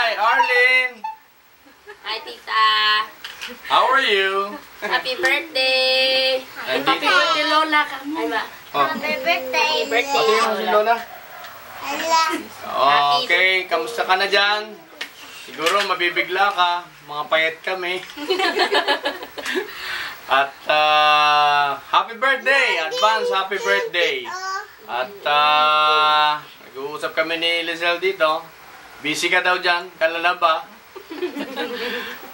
Hi, Arlene. Hi, tita. How are you? Happy birthday. Nandito. Happy birthday, Lola. Ay ba? Oh. Happy birthday. Happy birthday, Pati mo si Lola. Hala. Okay, kamusta ka na dyan? Siguro mabibigla ka. Mga payat kami. At happy birthday! Advance happy birthday! At nag-uusap kami ni Lizelle dito. Busy ka daw dyan, kalala ba?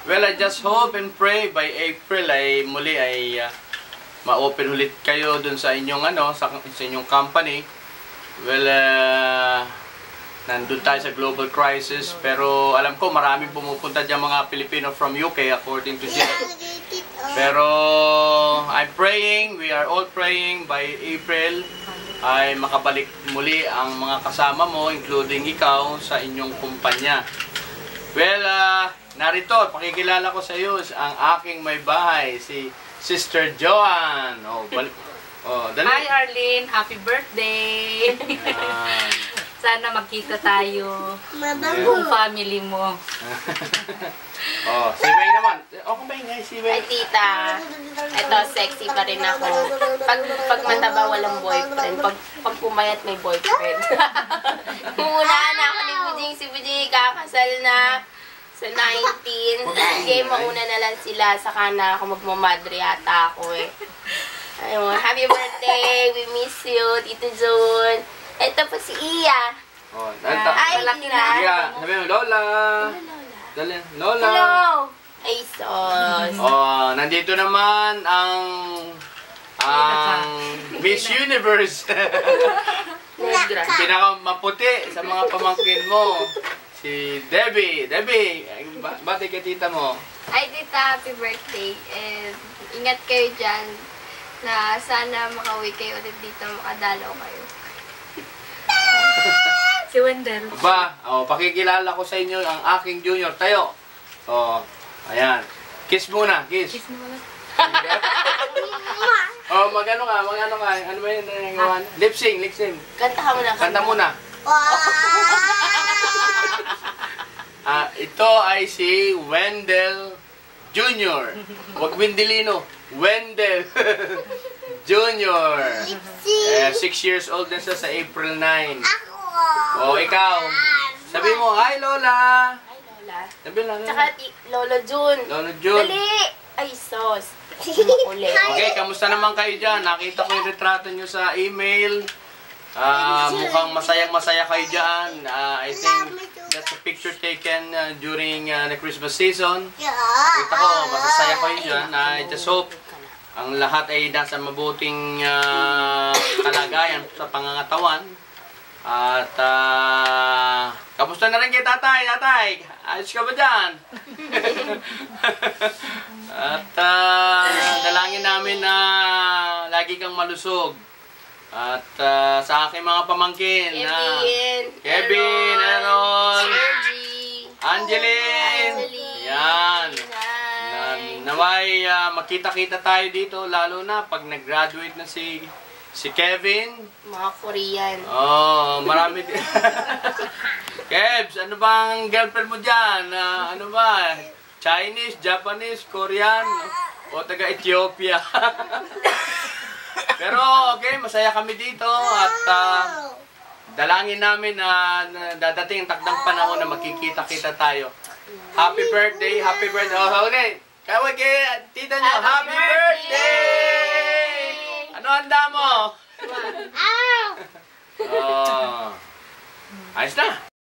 Well, I just hope and pray by April ay muli ay ma-open ulit kayo dun sa inyong sa inyong company. Well, nandun tayo sa global crisis, pero alam ko maraming pumupunta dyan mga Pilipino from UK according to Jeff. Pero I'm praying, we are all praying by April ay makabalik muli ang mga kasama mo, including ikaw, sa inyong kumpanya. Well, narito, pakikilala ko sa iyo ang aking may bahay, si Sister Joan. Dali. Hi, Arlene. Happy birthday. Sana magkita tayo. Buong family mo. Si May naman. Kumaingay si May. Ay, tita. Ito, sexy pa rin ako. Pag mataba, walang boyfriend. Pag pumayat, may boyfriend. Unahan na ako ni Bujing. Si Bujing kakasal na sa 19. Kaya mauna na lang sila. Saka na ako magmamadre yata ako eh. Ayun, happy birthday. We miss you, Tito June. Ito po si Iya. Ay, malaki na. Iya, sabi mo, Lola. Dali, Lola. Hello. Ay, sos. Nandito naman ang Miss Universe. Pinakamaputi sa mga pamangkin mo. Si Debbie. Debbie, bati ka tita mo. Ay, tita, happy birthday. And ingat kayo dyan na sana makauwi kayo ulit dito, makadalaw kayo. Si Wendell. Pakikilala ko sa inyo ang aking junior. Tayo. Ayan. Kiss muna, kiss. Kiss mo lang. Magano ka. Ano ba yun? Lip sync. Kanta ka muna. Kanta muna. Ito ay si Wendell Jr. Huwag Wendelino. Wendell Jr. 6 years old na siya sa April 9. Ikaw. Sabi mo, hi Lola. Hi, Lola. Sabi lang. Tsaka Lolo June. Lolo June. Dali. Ay, sos. Makulit. Okay, kamusta naman kayo dyan? Nakita ko yung retrato nyo sa email. Mukhang masayang-masaya kayo dyan. I think that's a picture taken during the Christmas season. Kita ko, masasaya kayo dyan. I just hope ang lahat ay nasa mabuting kalagayan sa pangangatawan. At kamusta na rin kay tatay? Tatay, ayos ka ba dyan? At dalangin namin na lagi kang malusog. At sa aking mga pamangkin, Kevin, Aaron, Angeline, yan. Naway makita-kita tayo dito, lalo na pag nag-graduate na si Kevin. Mga Korean. Marami din. Kebs, ano bang girlfriend mo dyan? Ano ba? Chinese, Japanese, Korean, o taga-Ethiopia? Pero okay, masaya kami dito at dalangin namin na dadating ang takdang panahon na makikita-kita tayo. Happy birthday, happy birthday. Okay, kawag kay tita nyo, happy birthday! Ano handa mo? Ayos na.